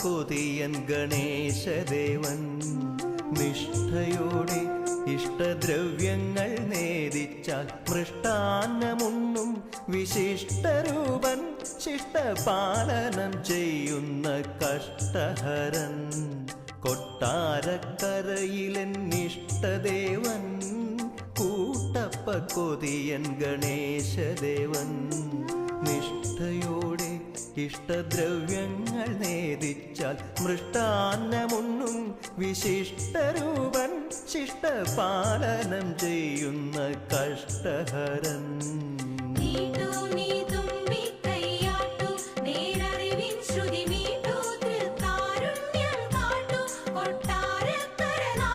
കൊതിയൻ ഗണേശദേവൻ നിഷ്ഠയോടെ ഇഷ്ടദ്രവ്യങ്ങൾ നേദിച്ചാൽ മൃഷ്ടാന്നമുണ്ണും വിശിഷ്ടരൂപൻ ശിഷ്ടപാലനം ചെയ്യുന്ന കഷ്ടഹരൻ കൊട്ടാരക്കരയിലെൻ ഇഷ്ടദേവൻ കൂട്ടപ്പ കൊതിയൻ ഗണേശദേവൻ നിഷ്ഠയോടെ ഇഷ്ടദ്രവ്യങ്ങൾ നേദിച്ചാൽ മൃഷ്ടാന്നമുണ്ണും വിശിഷ്ടരൂപൻ ശിഷ്ടപാലനം ചെയ്യുന്ന കഷ്ടഹരൻ. നീ